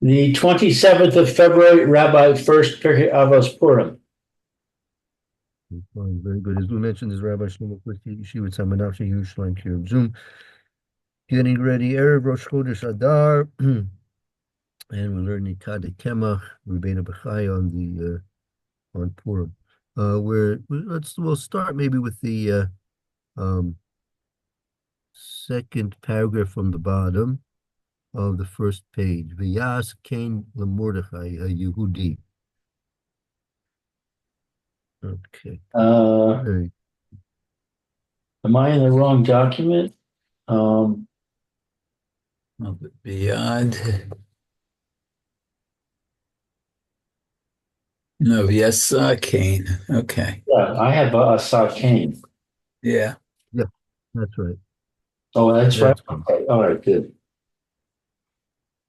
The 27th of February, Rabbi Furst, Pierke, Avos, Purim. Fine, very good. As we mentioned, this Rabbi Shlomo Quicky, Yeshiva Tzemach Yerushalayim Kiryat Zoom, getting ready Erev Rosh Chodesh Adar, and we're learning Kadei Kemach, Rebbeinu Bechai on Purim. We'll start maybe with the um, second paragraph from the bottom of the first page. V'yas Cain leMordechai Yehudi. Okay. Uh, Very am I in the wrong document? Beyond. No, yes, Kane. Okay. Yeah, I have Asa Kane. Yeah. yeah, that's right. Oh, that's right. That's good. Okay. All right, good.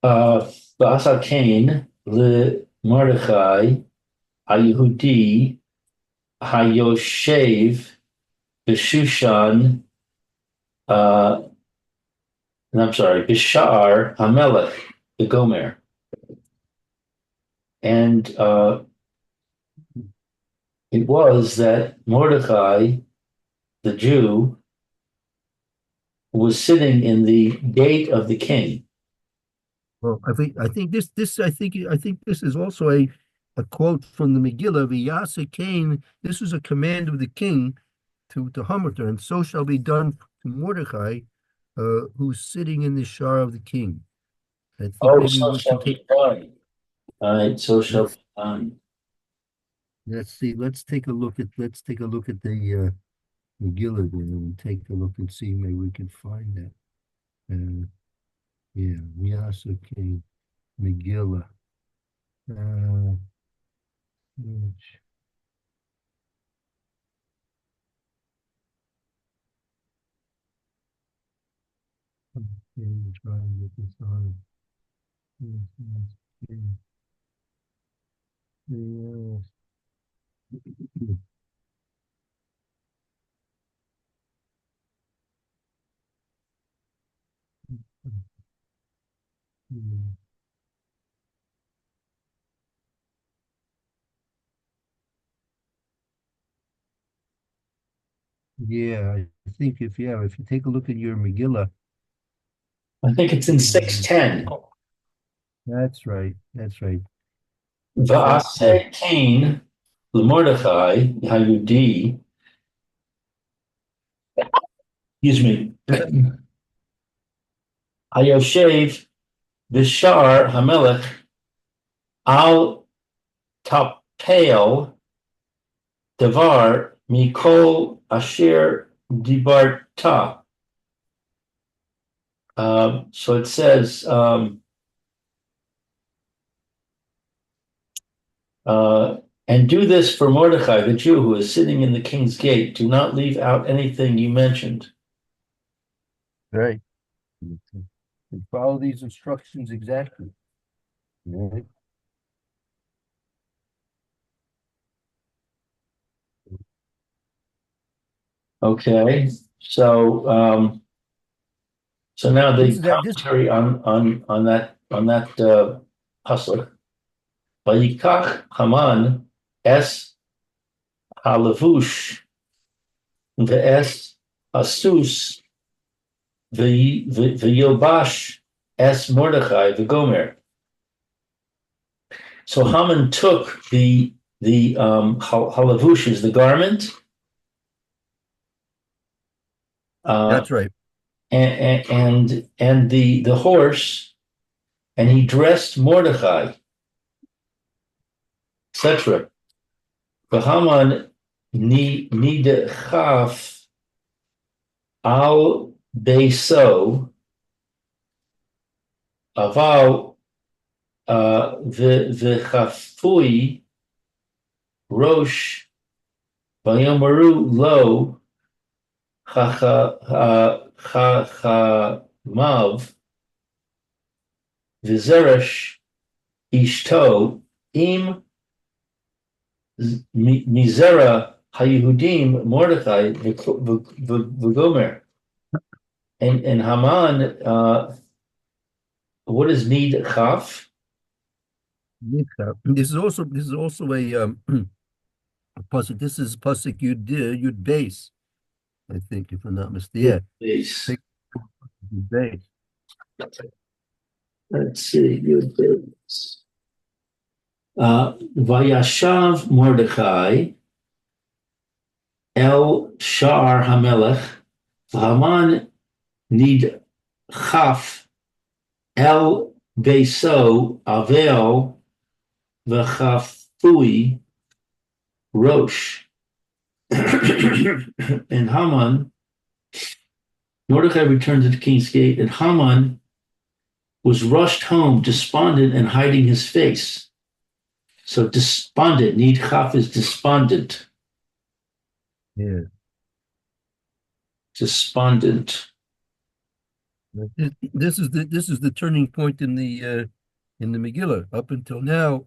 Asa Kane, le Mordechai, Hayehudi, Hayoshev, Beshushan, uh, and I'm sorry, Bishar, Hamelech, the Gomer. And it was that Mordecai, the Jew, was sitting in the gate of the king. Well, I think this is also a quote from the Megillah. V'yasa Cain. This was a command of the king to Hamutal, and so shall be done to Mordechai, who's sitting in the shar of the king. I think Oh, maybe so we can shall be take. done. All right, so shall be Let's done. let's see. Let's take a look at the Megillah there and take a look and see. Maybe we can find that. Yeah, V'yasa Cain Megillah. Uh, which- try and get this on. Yeah. Yeah, I think if you take a look at your Megillah, I think it's in um, 610. that's right. That's right. Six ten. Va'aseh Cain, Mordecai, Hayudi, excuse me, Hayoshev, Bishar, Hamelech, Al Tapel, Devar, Mikol, Asher, Dibarta. So it says, and do this for Mordecai, the Jew who is sitting in the king's gate. Do not leave out anything you mentioned. Right. And follow these instructions exactly. Right. Okay, so now This the is that this commentary on that pasuk. Vayikach Haman es halavush ve'es asus ve'yobash es Mordechai v'gomer. So Haman took the halavush is the garment, uh, that's right. and the horse, and he dressed Mordechai, etc. Haman nidechaf al beso aval v'chafui rosh vayomaru lo chachamav v'zeresh ishto im mizera hayehudim Mordechai v'gomer. And Haman, what is nid chaf? This is also a pasuk. This is pasuk Yud base, I think, if I'm not mistaken. Yeah, Base. take Yud base. Let's see. Good base. Vayashav Mordechai El Shar Hamelech Haman Nid Chaf El Beso Avel V'chafui Rosh. And Haman, Mordechai returned to the king's gate, and Haman was rushed home, despondent and hiding his face. So despondent, Nid Chaf is despondent. Yeah. Despondent. This is the turning point in the Megillah. Up until now,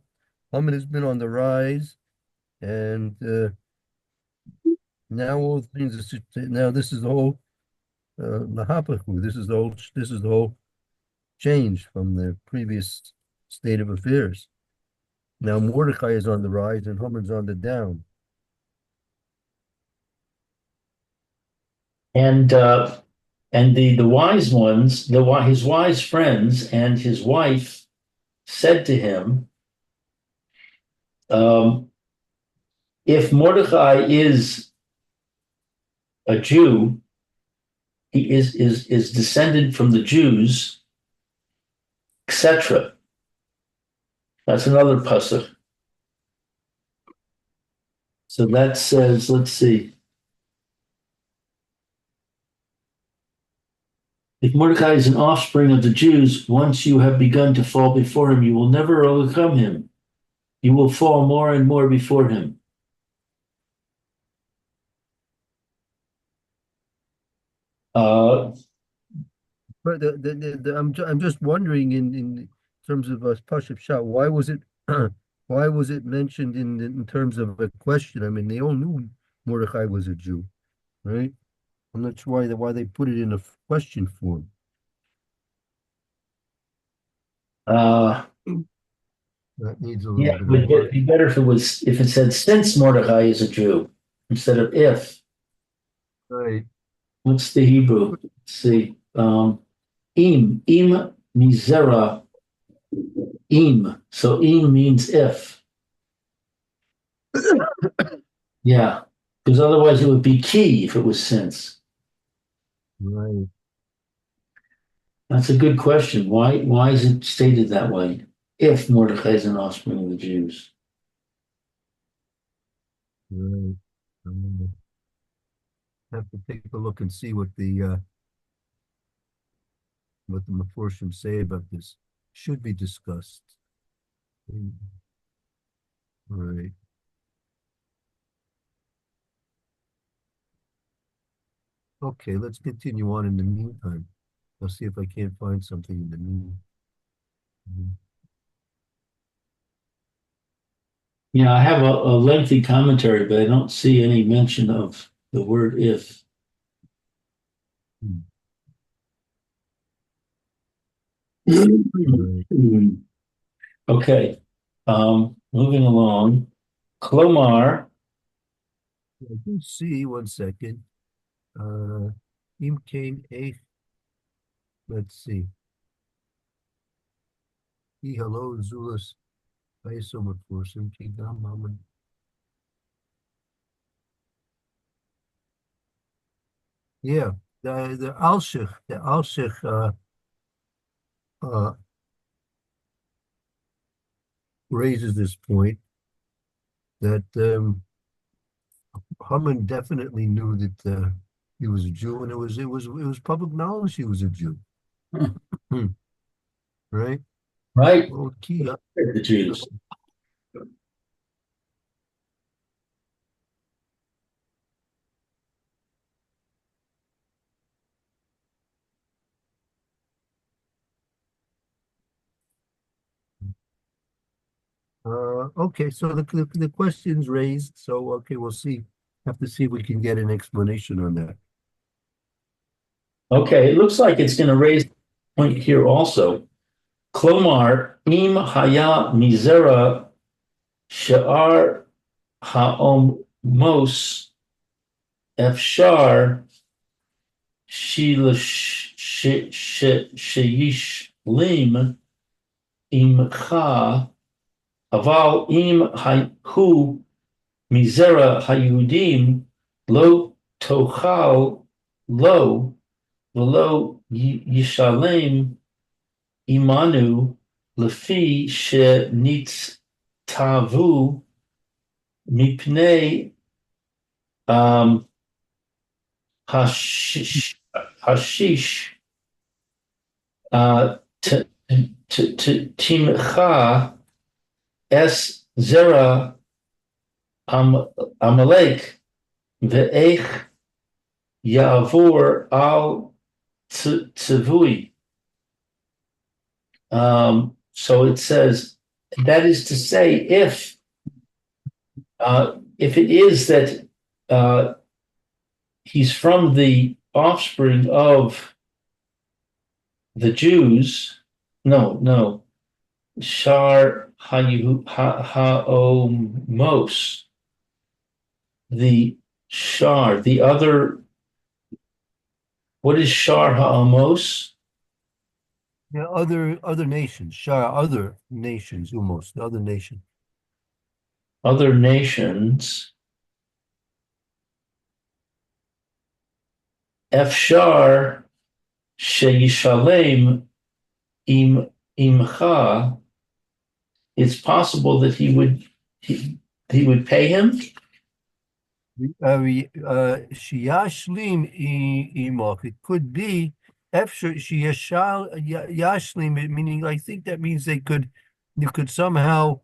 Haman has been on the rise, and now all things. Now this is the whole Mahapachu. This is the whole change from the previous state of affairs. Now Mordecai is on the rise, and Haman's on the down. And the wise ones, his wise friends and his wife said to him, if Mordecai is a Jew, he is descended from the Jews, etc. That's another pasuk. So that says, let's see. If Mordecai is an offspring of the Jews, once you have begun to fall before him, you will never overcome him. You will fall more and more before him. But I'm just wondering in terms of Pashup Shah, why was it why was it mentioned in terms of a question? I mean, they all knew Mordecai was a Jew, right? I'm not sure why they put it in a question form. That needs a little Yeah, bit it would of work. be better if it said since Mordecai is a Jew instead of if. Right. What's the Hebrew? Let's see. Im misera im. So im means if. Yeah, because otherwise it would be ki if it was since. Right. That's a good question. Why is it stated that way? If Mordecai is an offspring of the Jews. Right. I'm gonna have to take a look and see what the Meforshim say about this. Should be discussed. Right. Okay, let's continue on in the meantime. I'll see if I can't find something in the meantime. Yeah, I have a lengthy commentary, but I don't see any mention of the word if. Right. Okay, moving along. Klomar, I do see, one second. Im Kain Eich. Let's see. Hello, Zulus. I so much for some Kingdom Mammon. Yeah, the Alshich raises this point that Haman definitely knew that he was a Jew, and it was public knowledge he was a Jew. Right? right? Well, key up. The Jews. Okay, so the question's raised. So okay, we'll see. Have to see if we can get an explanation on that. Okay, it looks like it's going to raise the point here also. Klomar, im haya mizera she'ar ha'omos efshar sheyishlim imcha aval im hu mizera hayudim lo tochal lo v'lo yishalem imanu lefi shenitzavu mipnei hashish hashish timcha es zera amalek ve'ech yavor al tzivui. So it says, that is to say, if it is that he's from the offspring of the Jews, no, Shar Ha'omos, the Shar, the other, what is Shar Ha'omos? Yeah, other nations, Shah, other nations, almost the other nation. Other nations. Efshar Sheyishalem imcha. It's possible that he would pay him. Shiyashlim imok. It could be Efshar Yashlim, meaning I think that means you could somehow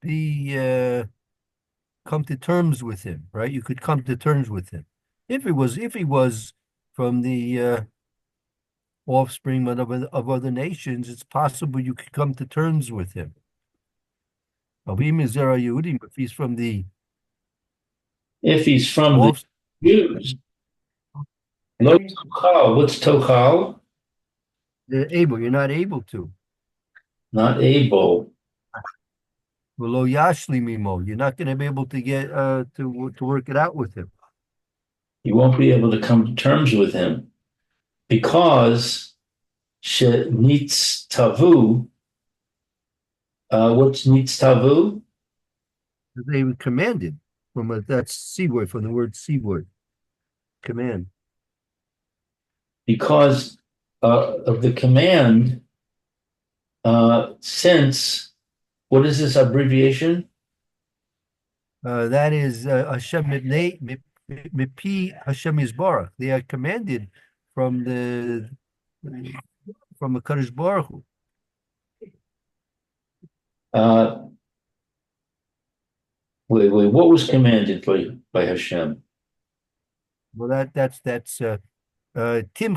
be come to terms with him, right? You could come to terms with him. If he was from the offspring of other nations, it's possible you could come to terms with him. If he's from the the Jews, lo tochal. What's tochal? you're not able to. Not able. Below Yashli Mimo, you're not going to be able to get to work it out with him. You won't be able to come to terms with him because nitztavu. What's nitztavu? They were commanded that's C word, from the word C word, command. Because of the command, since, what is this abbreviation? That is Hashem Mipi Hashem Yisbarach. They are commanded from the Kadosh Baruch Hu. Wait, what was commanded by Hashem? Well, that's Timcha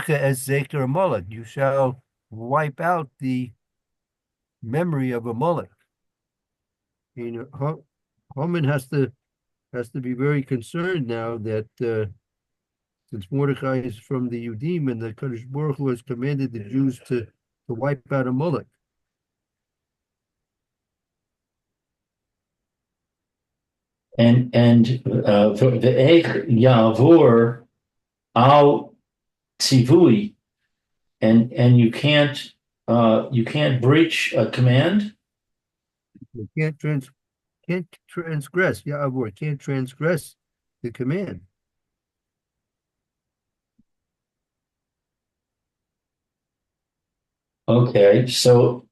as Zeker Molech. You shall wipe out the memory of a Molech. You know, Haman has to be very concerned now that since Mordecai is from the Yudim and the Kadosh Baruch Hu has commanded the Jews to wipe out a Molech. And the Eich Yavor al Tzivui, and you can't breach a command. You can't transgress. Yavor can't transgress the command. Okay, so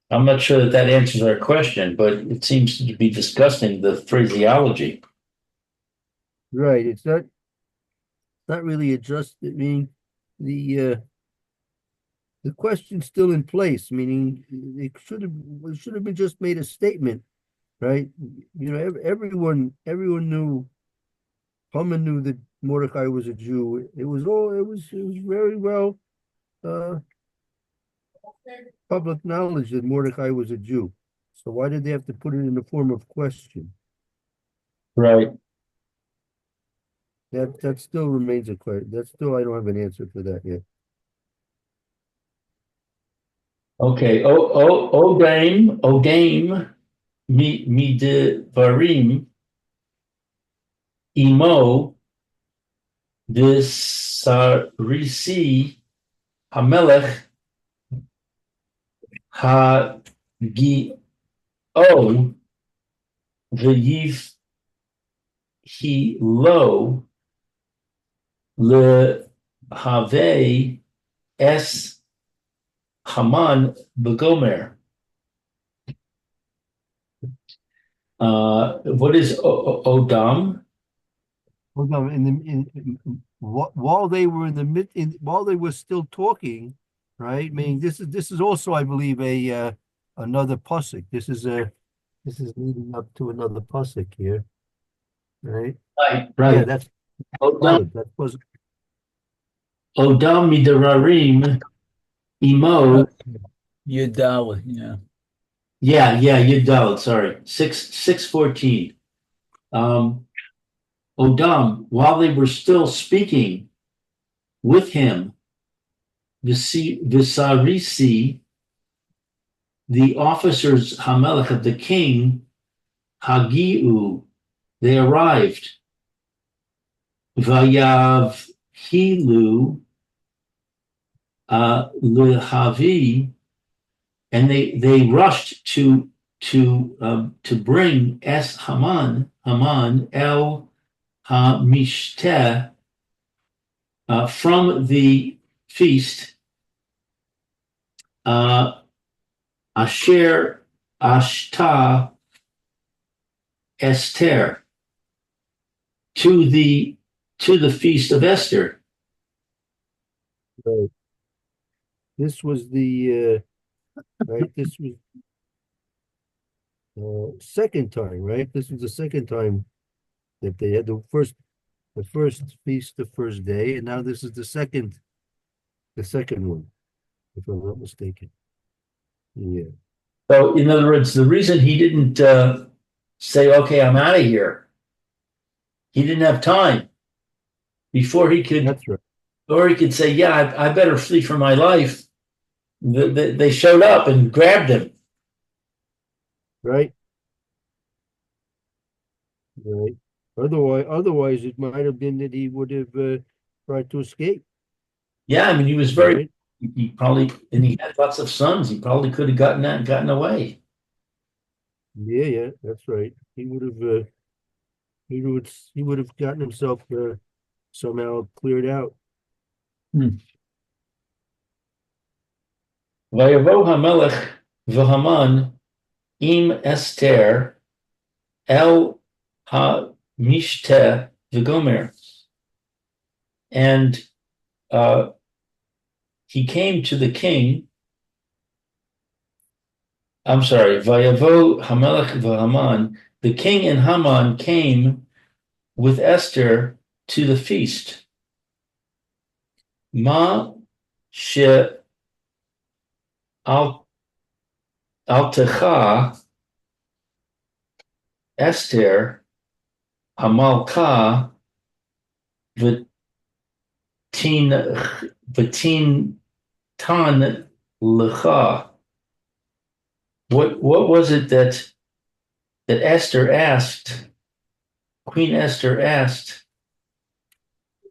I'm not sure that answers our question, but it seems to be discussing the phraseology. Right. It's not really adjusted. I mean, the question's still in place, meaning it should have been just made a statement, right? You know, everyone knew, Haman knew that Mordecai was a Jew. It was very well public knowledge that Mordecai was a Jew. So why did they have to put it in the form of question? Right. That still remains a question. That still I don't have an answer for that yet. Okay. Odaim mi de varim imo de sarisi hamelech hagi v'yiv he lo le have es Haman begomer. What is Odam? Hold on, while they were in the while they were still talking, right? Meaning this is also, I believe, a another pasuk. This is leading up to another pasuk here, right? Right, Yeah, right. that's Odam, valid. That was Odam midararim imo. Yudal, yeah. Yeah, Yudal. Sorry, 6:14. Um, Odam, while they were still speaking with him, Visarisi, the officers Hamelech of the king, Hagiu, they arrived. Vayav Hilu Lehavi, and they rushed to bring Es Haman El Hamishte from the feast, Asher Ashta Esther, to the feast of Esther. right. This was the right. This was second time, right? This was the second time that they had the first feast, the first day, and now this is the second one, if I'm not mistaken. Yeah, So, in other words, the reason he didn't say, "Okay, I'm out of here," he didn't have time before he could, that's right. or he could say, "Yeah, I better flee for my life." They showed up and grabbed him. Right, right. Otherwise, it might have been that he would have tried to escape. Yeah, I mean, he was very. Right. He probably, and he had lots of sons. He probably could have gotten away. Yeah, that's right. He would have gotten himself somehow cleared out. Vayavo Hamelech v'Haman im Esther el ha-mishte v'gomer, and he came to the king. I'm sorry, Vayavo Hamelech v'Haman. The king and Haman came with Esther to the feast. Ma she altecha Esther Hamalka v'tin tan lecha. What was it that Esther asked? Queen Esther asked,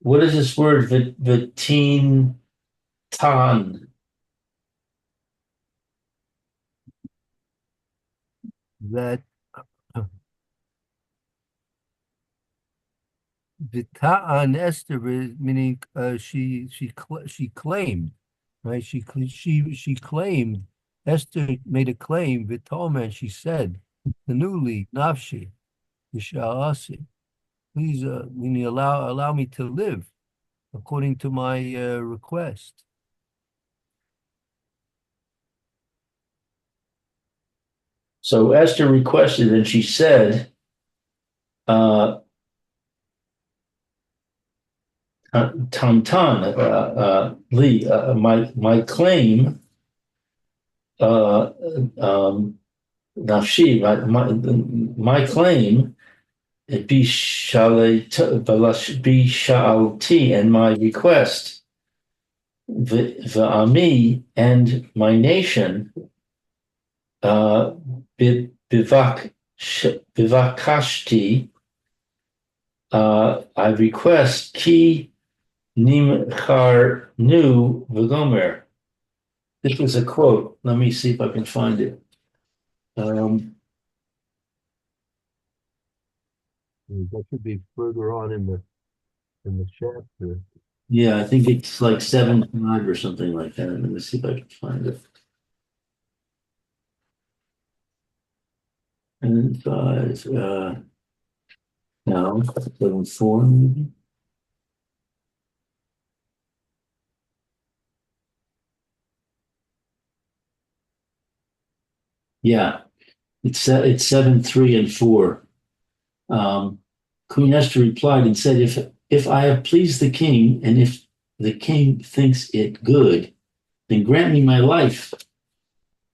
"What is this word? V'tin tan." That Vita'an Esther, meaning she claimed, right? She claimed. Esther made a claim. Vitomer, she said, the newly nafshi, Yisha'asi, please, meaning allow me to live according to my request. So Esther requested, and she said, "Tantan, Lee, my claim, nafshi, my claim Bishalti, and my request, V'ami, and my nation, Bivakashti, I request, Ki Nimcharnu V'gomer. This was a quote. Let me see if I can find it. That should be further on in the chapter. Yeah, I think it's like 7-5 or something like that. Let me see if I can find it. And five, no, 7-4 maybe. Yeah, it's 7-3 and 4. Queen Esther replied and said, if I have pleased the king, and if the king thinks it good, then grant me my life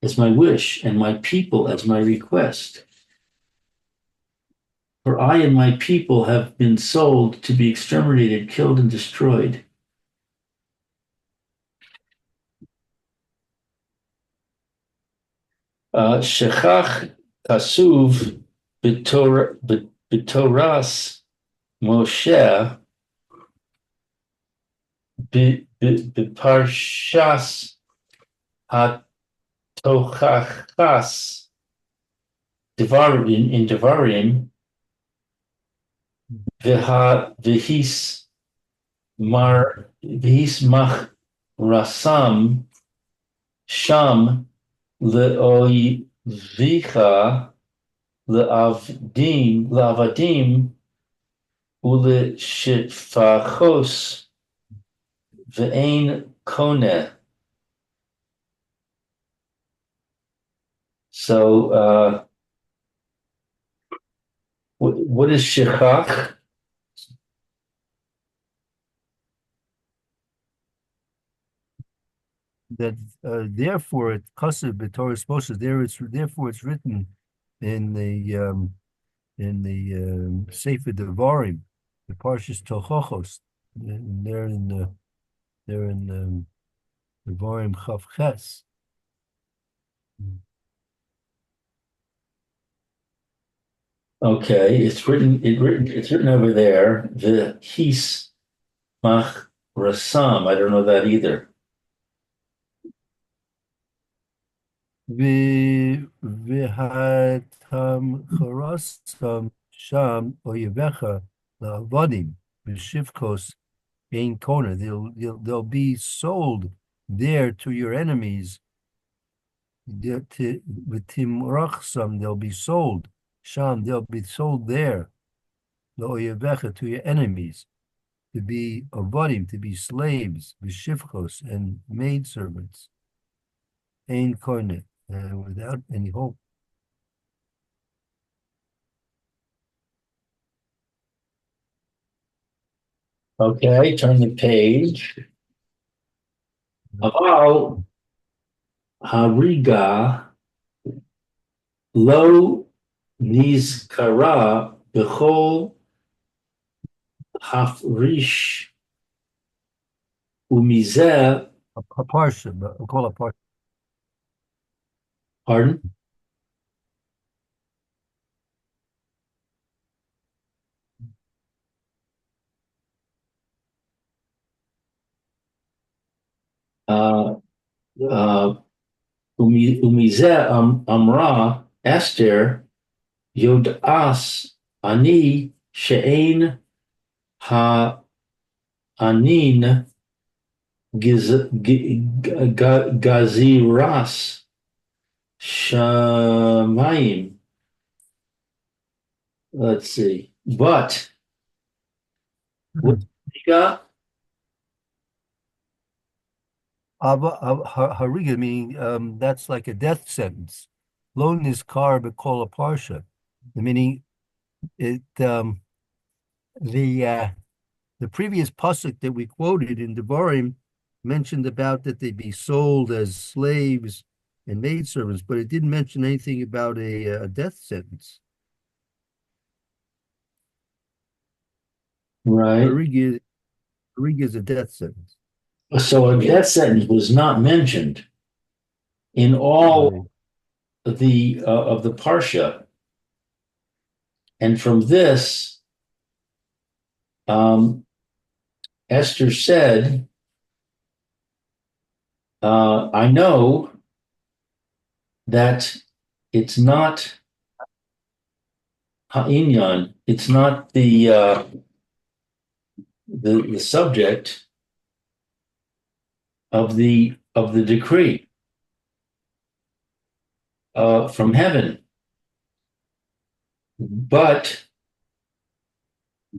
as my wish, and my people as my request. For I and my people have been sold to be exterminated, killed, and destroyed. Shechach Kasuv B'Toras Moshe B'Parshas HaTochachas in Devarim V'His Mach Rasam Sham Le'oivicha Le'avadim U'Le'shifachos Ve'ein Koneh. So, what is shechach? That therefore it kasev b'Torah Moshe. Therefore it's written in the Sefer Devarim, the Parshas Tochachos. They're in Devarim Chav Ches. Okay, it's written over there. The his mach rasam. I don't know that either. V'hatam charasam sham oyevecha la'avadim b'shivkos ein kona. They'll be sold there to your enemies. V'timrachsam, they'll be sold. Sham, they'll be sold there. La'oyevecha, to your enemies, to be avadim, to be slaves, b'shivkos, and maidservants. Ein kona, without any hope. Okay, turn the page. Aval hariga lo nizkara b'chol hafrish umizeh. A parsha, we'll call it a parsha. Pardon? Umizeh amra Esther yodas ani she'ein ha anin gaziras shamayim. Let's see. But what you got? Hariga, meaning that's like a death sentence. Lo nizkar b'kol parsha, meaning it the previous pasuk that we quoted in Devarim mentioned about that they'd be sold as slaves and maidservants, but it didn't mention anything about a death sentence. Right. Harig is a death sentence. So a death sentence was not mentioned in Right. all of the parsha, and from this, um, Esther said, "I know that it's not ha'inyan, it's not the subject of the decree from heaven, but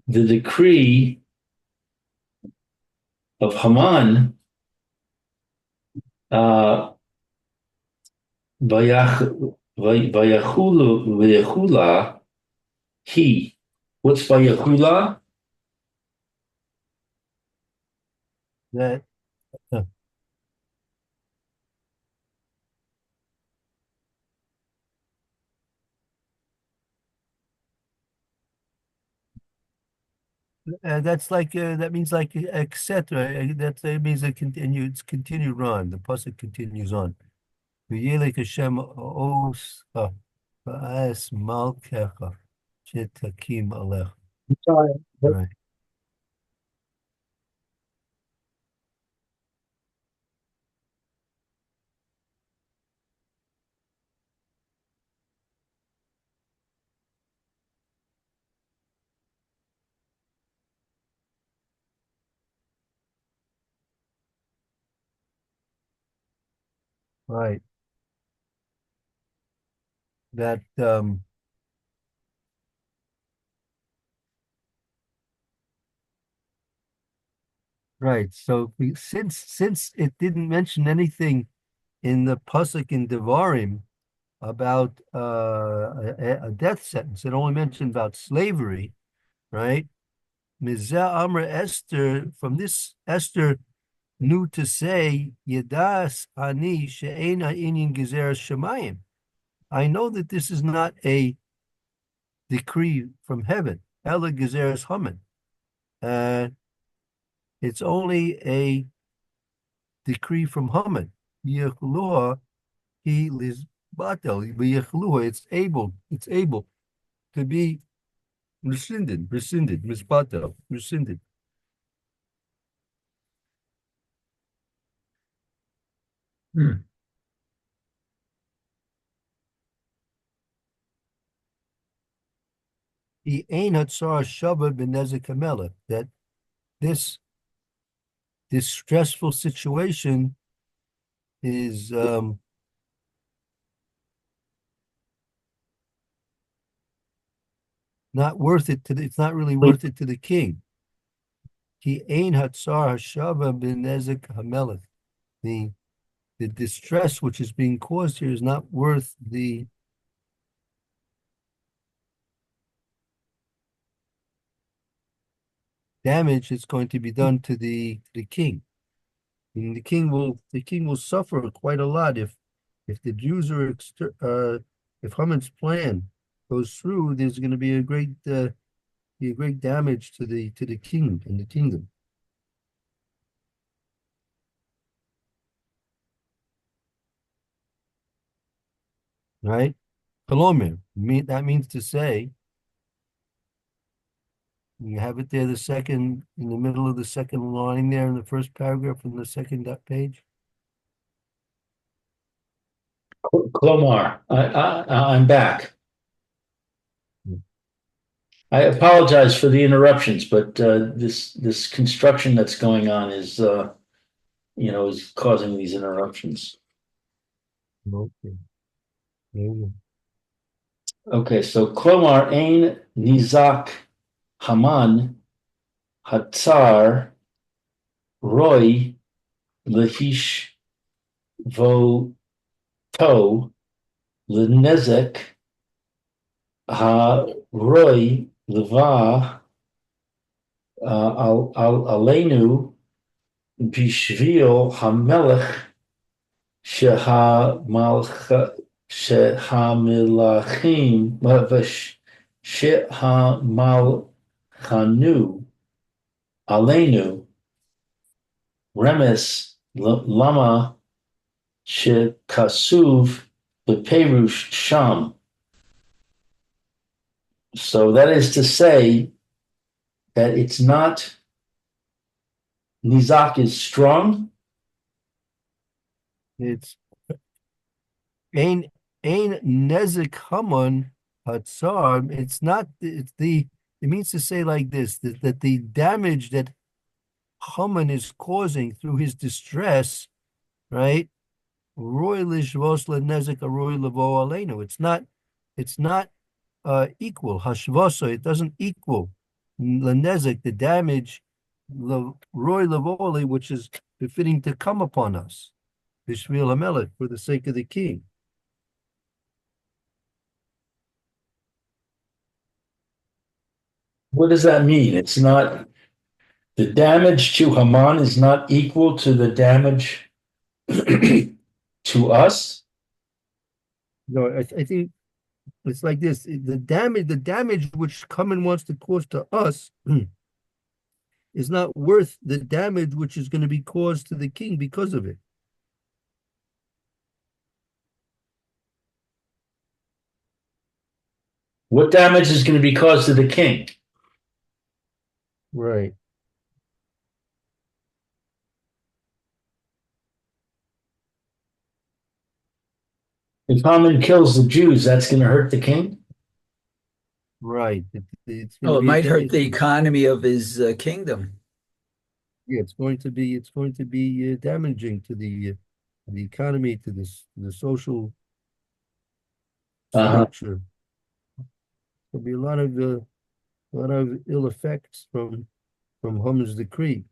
the decree of Haman, uh, vayachula, he. What's vayachula? That that's like that means like etc. That means it continue. It's continued on. The pasuk continues on. V'yelek Hashem os ba'as malkecha shetakim alech. Sorry. Right. Right. That right. So since it didn't mention anything in the pasuk in Devarim about a death sentence, it only mentioned about slavery, right? Mizeh Amra Esther, from this Esther knew to say, Yedas Ani She'ena Inyan Gezeres Shemayim. I know that this is not a decree from heaven, Ela Gezeres Haman. Uh, it's only a decree from Haman. Yechluah he liz batel. Yechluah, it's able to be misbatel, rescinded. Hmm. He ain't hatzar shava benezek hamela, that this this stressful situation is not worth it to the, it's not really worth it to the king. He ain't hatzar hashava benezek hamelech. The distress which is being caused here is not worth the damage that's going to be done to the king. And the king will suffer quite a lot if the Jews are if Haman's plan goes through. There's going to be a great damage to the king and the kingdom, right? Kolomer, that means to say, you have it there, the second in the middle of the second line there in the first paragraph in the second page. Klomar, I'm back. I apologize for the interruptions, but this construction that's going on is is causing these interruptions. Okay. Yeah. Okay, so Klomar ein nizak Haman hatzar roy lehish vo to lenezek ha roy leva alenu bishvil hamelech shehamilachim shehamalchanu aleinu remes lama shekasuv beperush sham. So that is to say that it's not nizak is strong. It's Ein Nezik Haman Hatzar. It's not. It's the. It means to say like this that the damage that Haman is causing through his distress, right? Roy lishvos lenezik aroy levo aleinu. It's not equal. Hashvoso. It doesn't equal lenezik, the damage. Roy levoli, which is befitting to come upon us. Bishvil Hamelech, for the sake of the king. What does that mean? It's not the damage to Haman is not equal to the damage to us. No, I think it's like this. The damage which Haman wants to cause to us is not worth the damage which is going to be caused to the king because of it. What damage is going to be caused to the king? Right. If Haman kills the Jews, that's going to hurt the king. Right. It's going Oh, to it be might hurt the economy of his kingdom. yeah, it's going to be damaging to the economy, to the social structure. There'll be a lot of ill effects from Haman's decree.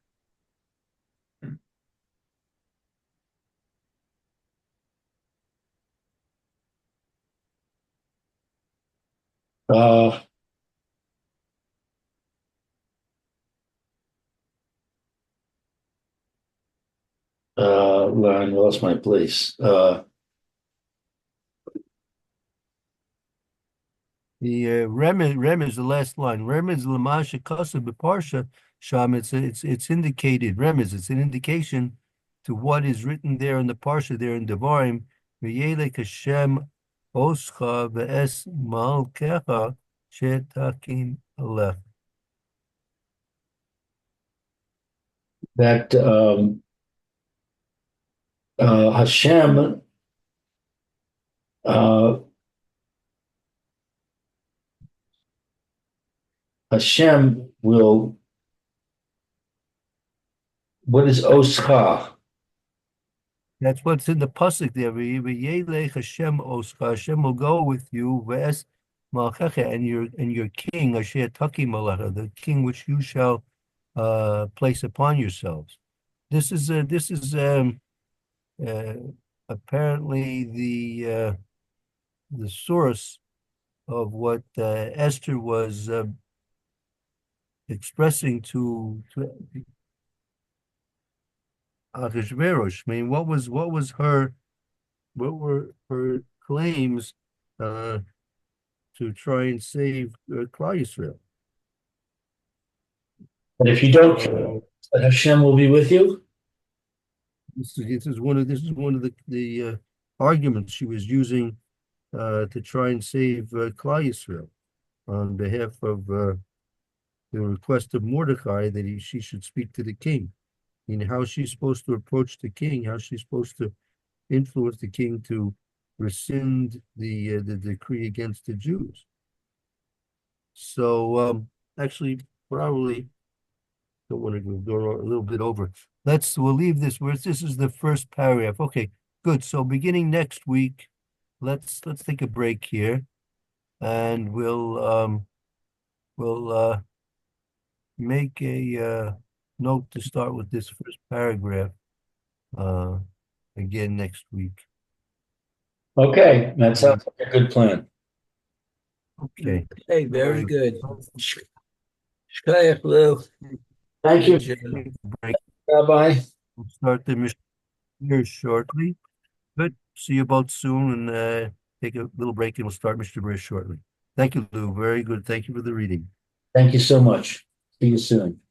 Uh, I lost my place. The remez, the last line. Remez l'masha kasa b'parsha sham. It's indicated. Remez. It's an indication to what is written there in the parsha there in Devarim. V'yelek Hashem oscha v'es malkecha shetakim alech. That Hashem uh, Hashem will. What is oscha? That's what's in the pasuk there. V'yelech Hashem oscha. Hashem will go with you. V'es malkecha, and your king asher takim alecha, the king which you shall place upon yourselves. This is uh, apparently the source of what Esther was expressing to Ahasuerus. I mean, what were her claims to try and save Klal Yisrael? But if you don't kill, that Hashem will be with you. This is one of the arguments she was using to try and save Klal Yisrael on behalf of the request of Mordecai that she should speak to the king. I mean, how she's supposed to approach the king, how she's supposed to influence the king to rescind the decree against the Jews. So actually, probably don't want to go a little bit over. We'll leave this where this is the first paragraph. Okay, good. So beginning next week, let's take a break here, and we'll make a note to start with this first paragraph again next week. Okay, that sounds like a good plan. Okay. Hey, very good. Shkayach, Lou. Thank you. Break. Bye-bye. We'll start the mission here shortly. Good. See you both soon, and take a little break, and we'll start Mr. Brish shortly. Thank you, Lou. Very good. Thank you for the reading. Thank you so much. See you soon.